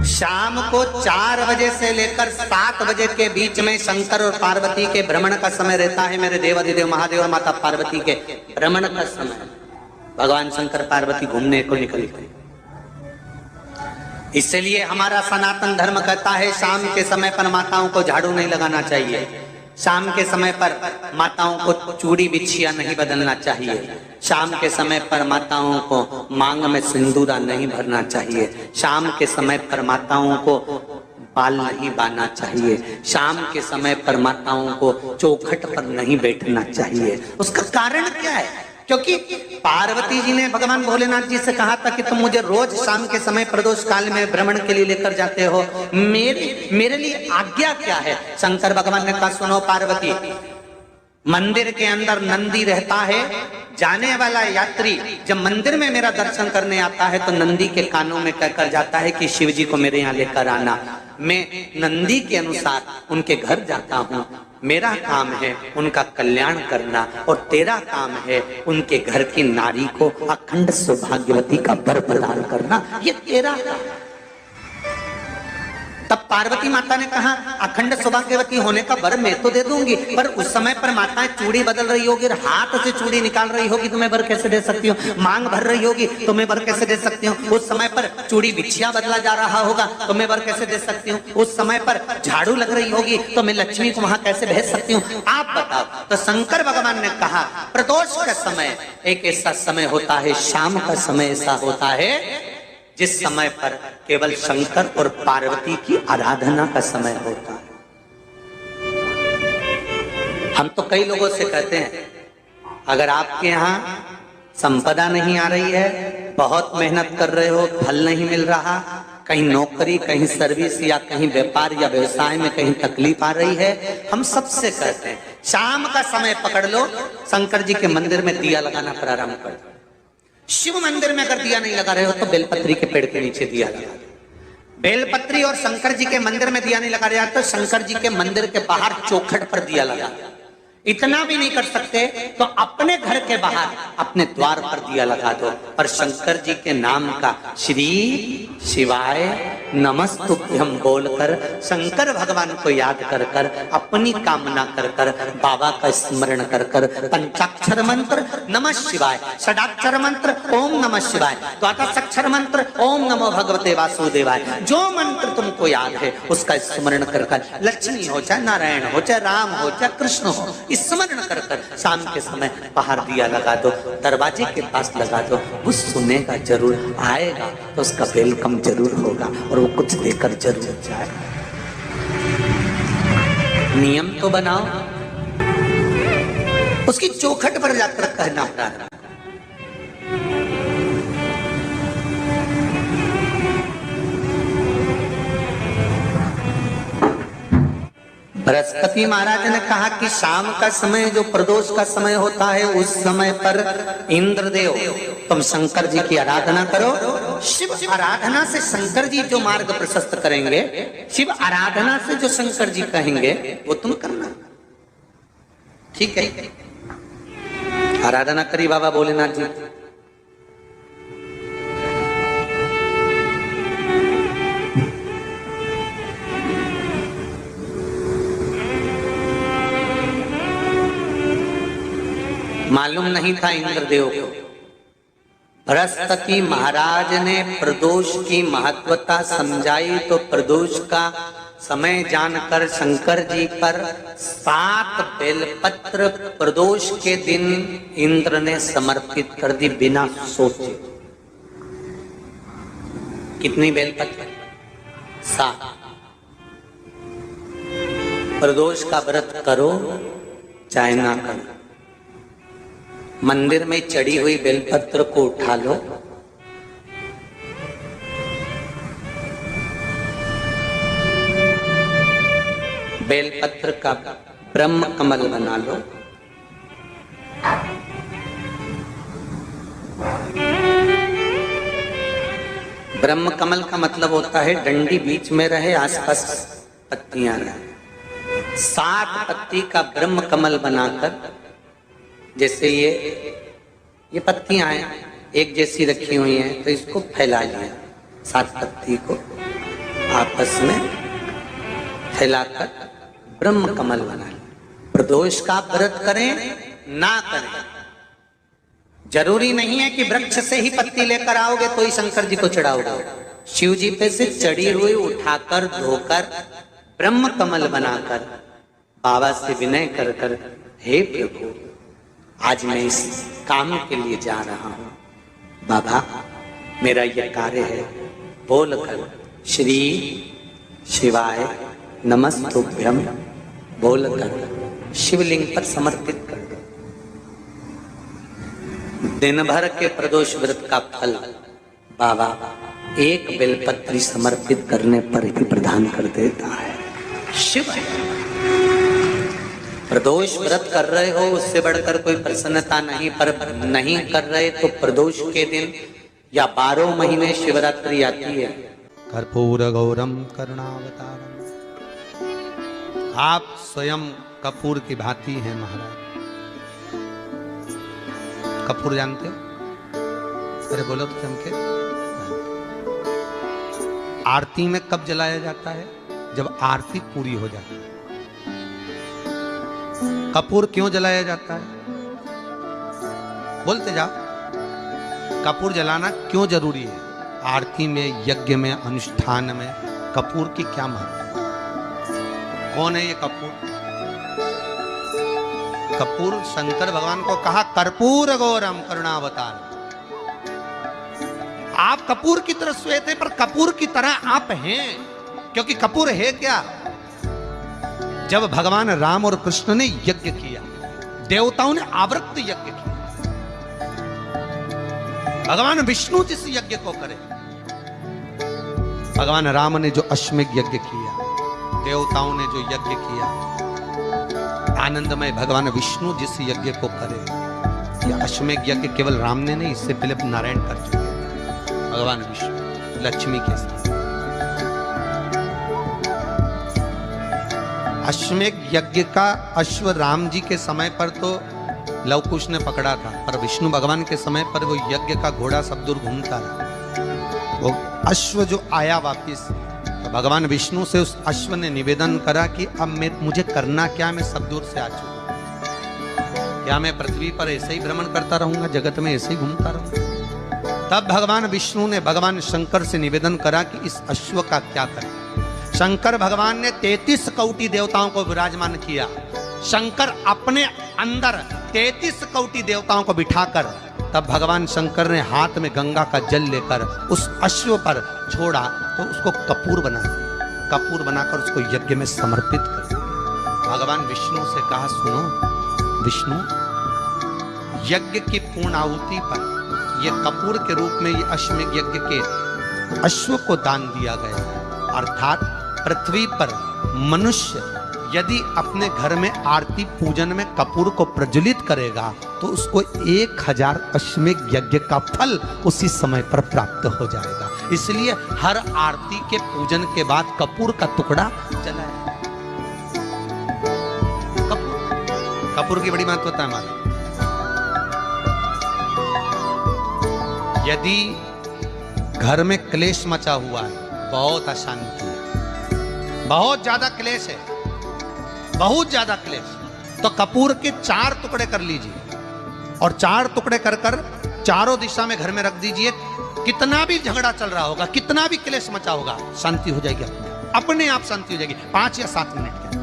शाम को 4 बजे से लेकर 7 बजे के बीच में शंकर और पार्वती के भ्रमण का समय रहता है। मेरे देवाधिदेव महादेव और माता पार्वती के भ्रमण का समय, भगवान शंकर पार्वती घूमने को निकलते। इसलिए हमारा सनातन धर्म कहता है शाम के समय पर माताओं को झाड़ू नहीं लगाना चाहिए, शाम के समय पर माताओं को चूड़ी बिछिया नहीं बदलना चाहिए, शाम के समय पर माताओं को मांग में सिंदूरा नहीं भरना चाहिए, शाम के समय पर माताओं को बाल नहीं बांधना चाहिए, शाम के समय पर माताओं को चौखट पर नहीं बैठना चाहिए। उसका कारण क्या है? क्योंकि पार्वती जी ने भगवान भोलेनाथ जी से कहा था कि तुम मुझे रोज शाम के समय प्रदोष काल में भ्रमण के लिए लेकर जाते हो, मेरे लिए आज्ञा क्या है? शंकर भगवान ने कहा सुनो पार्वती, मंदिर के अंदर नंदी रहता है, जाने वाला यात्री जब मंदिर में मेरा दर्शन करने आता है तो नंदी के कानों में कहकर जाता है कि शिव जी को मेरे यहाँ लेकर आना। मैं नंदी के अनुसार उनके घर जाता हूँ, मेरा काम है उनका कल्याण करना और तेरा काम है उनके घर की नारी को अखंड सौभाग्यवती का वर प्रदान करना, ये तेरा काम। तब पार्वती माता ने कहा अखंड सौभाग्यवती होने का वर मैं तो दे दूंगी, पर उस समय पर माताएं चूड़ी बदल रही होगी, हाथ से चूड़ी निकाल रही होगी तो मैं वर कैसे दे सकती हूँ? मांग भर रही होगी तो मैं वर कैसे दे सकती हूँ? उस समय पर चूड़ी बिछिया बदला जा रहा होगा तो मैं वर कैसे दे सकती हूँ? उस समय पर झाड़ू लग रही होगी तो मैं लक्ष्मी को वहां कैसे भेज सकती हूँ? आप बताओ। तो शंकर भगवान ने कहा प्रदोष का समय एक ऐसा समय होता है, शाम का समय ऐसा होता है जिस समय पर केवल शंकर और पार्वती की आराधना का समय होता है। हम तो कई लोगों से कहते हैं अगर आपके यहाँ संपदा नहीं आ रही है, बहुत मेहनत कर रहे हो, फल नहीं मिल रहा, कहीं नौकरी, कहीं सर्विस या कहीं व्यापार या व्यवसाय में कहीं तकलीफ आ रही है, हम सबसे कहते हैं शाम का समय पकड़ लो, शंकर जी के मंदिर में दिया लगाना प्रारंभ कर दो। शिव मंदिर में अगर दिया नहीं लगा रहे हो तो बेलपत्री के पेड़ के नीचे दिया लगा दो। बेलपत्री और शंकर जी के मंदिर में दिया नहीं लगा रहे तो शंकर जी के मंदिर के बाहर चौखट पर दिया लगा दो। इतना भी नहीं कर सकते तो अपने घर के बाहर अपने द्वार पर दिया लगा दो, पर शंकर जी के नाम का श्री शिवाय नमस्तुभ्यम बोलकर शंकर भगवान को याद कर कर अपनी कामना कर कर बाबा का स्मरण कर कर पंचाक्षर मंत्र नमः शिवाय, षडाक्षर मंत्र ओम नमः शिवाय, द्वादशाक्षर मंत्र ओम नमो भगवते वासुदेवाय, जो मंत्र तुमको याद है उसका स्मरण कर कर लक्ष्मी हो चाहे नारायण हो चाहे राम हो चाहे कृष्ण हो स्मरण कर कर शाम के समय बाहर दिया लगा दो, दरवाजे के पास लगा दो। वो सुनेगा जरूर, आएगा तो उसका वेलकम जरूर होगा और वो कुछ देकर जरूर जाएगा। नियम तो बनाओ, उसकी चौखट पर जाकर कहना प्रारंभ। बृहस्पति महाराज ने कहा कि शाम का समय जो प्रदोष का समय होता है उस समय पर इंद्रदेव तुम शंकर जी की आराधना करो। शिव आराधना से शंकर जी जो मार्ग प्रशस्त करेंगे, शिव आराधना से जो शंकर जी कहेंगे वो तुम करना, ठीक है? आराधना करी बाबा भोलेनाथ जी। मालूम नहीं था इंद्रदेव को, बृहस्पति महाराज ने प्रदोष की महत्वता समझाई तो प्रदोष का समय जानकर शंकर जी पर 7 बेलपत्र प्रदोष के दिन इंद्र ने समर्पित कर दी बिना सोचे। कितनी बेलपत्र? 7। प्रदोष का व्रत करो चाहे ना करो, मंदिर में चढ़ी हुई बेलपत्र को उठा लो, बेलपत्र का ब्रह्म कमल बना लो, ब्रह्म कमल का मतलब होता है डंडी बीच में रहे, आसपास पत्तियां रहे। 7 पत्ती का ब्रह्म कमल बनाकर, जैसे ये पत्तियां हैं एक जैसी रखी हुई हैं तो इसको फैला लिया 7 पत्ती को, आपस में फैलाकर ब्रह्म कमल बना लें। प्रदोष का व्रत करें ना करें, जरूरी नहीं है कि वृक्ष से ही पत्ती लेकर आओगे तो ही शंकर जी को चढ़ाओगे। शिव जी पे से चढ़ी हुई उठाकर धोकर ब्रह्म कमल बनाकर बाबा से विनय कर कर, हे प्रभु आज मैं इस काम के लिए जा रहा हूं, बाबा मेरा यह कार्य है, बोलकर श्री शिवाय नमस्तुभ्यम बोलकर शिवलिंग पर समर्पित कर दो। दिन भर के प्रदोष व्रत का फल बाबा एक बेलपत्री समर्पित करने पर ही प्रदान कर देता है। शिव है। प्रदोष व्रत कर रहे हो उससे बढ़कर कोई प्रसन्नता नहीं, पर नहीं कर रहे तो प्रदोष के दिन या 12 महीने शिवरात्रि आती है। कर्पूर गौरम करुणावतारम। आप स्वयं कपूर की भांति हैं महाराज। कपूर जानते हो? अरे बोलो तो चमके। आरती में कब जलाया जाता है? जब आरती पूरी हो जाती है। कपूर क्यों जलाया जाता है? बोलते जाओ। कपूर जलाना क्यों जरूरी है? आरती में, यज्ञ में, अनुष्ठान में कपूर की क्या महत्व? कौन है ये कपूर? कपूर शंकर भगवान को कहा कर्पूर गौरम करुणावतार। आप कपूर की तरह श्वेत है, पर कपूर की तरह आप हैं, क्योंकि कपूर है क्या? जब भगवान राम और कृष्ण ने यज्ञ किया, देवताओं ने आवृत्त यज्ञ किया। भगवान विष्णु जिस यज्ञ को करे, भगवान राम ने जो अश्वमेध यज्ञ किया, देवताओं ने जो यज्ञ किया, आनंदमय भगवान विष्णु जिस यज्ञ को करे, यह अश्वमेध यज्ञ केवल राम ने नहीं, इससे पहले नारायण कर चुके थे। भगवान विष्णु लक्ष्मी के साथ अश्वमेध यज्ञ का अश्व राम जी के समय पर तो लवकुश ने पकड़ा था, पर विष्णु भगवान के समय पर वो यज्ञ का घोड़ा सब दूर घूमता रहा। वो अश्व जो आया वापिस, तो भगवान विष्णु से उस अश्व ने निवेदन करा कि अब मुझे करना क्या, मैं सब दूर से आ चुका, क्या मैं पृथ्वी पर ऐसे ही भ्रमण करता रहूंगा, जगत में ऐसे ही घूमता रहूंगा? तब भगवान विष्णु ने भगवान शंकर से निवेदन करा कि इस अश्व का क्या करें। शंकर भगवान ने 33 कोटि देवताओं को विराजमान किया। शंकर अपने अंदर 33 कोटि देवताओं को बिठाकर, तब भगवान शंकर ने हाथ में गंगा का जल लेकर उस अश्व पर छोड़ा, तो उसको कपूर बना दिया। कपूर बनाकर उसको यज्ञ में समर्पित कर दिया। भगवान विष्णु से कहा, सुनो विष्णु, यज्ञ की पूर्ण आहुति पर यह कपूर के रूप में ये अश्वमेध यज्ञ के अश्व को दान दिया गया है। अर्थात पृथ्वी पर मनुष्य यदि अपने घर में आरती पूजन में कपूर को प्रज्वलित करेगा तो उसको 1000 अश्वमेध यज्ञ का फल उसी समय पर प्राप्त हो जाएगा। इसलिए हर आरती के पूजन के बाद कपूर का टुकड़ा जलाया। कपूर की बड़ी महत्वता है हमारी। यदि घर में क्लेश मचा हुआ है, बहुत अशांति है, बहुत ज्यादा क्लेश है, बहुत ज्यादा क्लेश, तो कपूर के 4 टुकड़े कर लीजिए और 4 टुकड़े कर कर चारों दिशा में घर में रख दीजिए। कितना भी झगड़ा चल रहा होगा, कितना भी क्लेश मचा होगा, शांति हो जाएगी, अपने आप शांति हो जाएगी 5 या 7 मिनट के।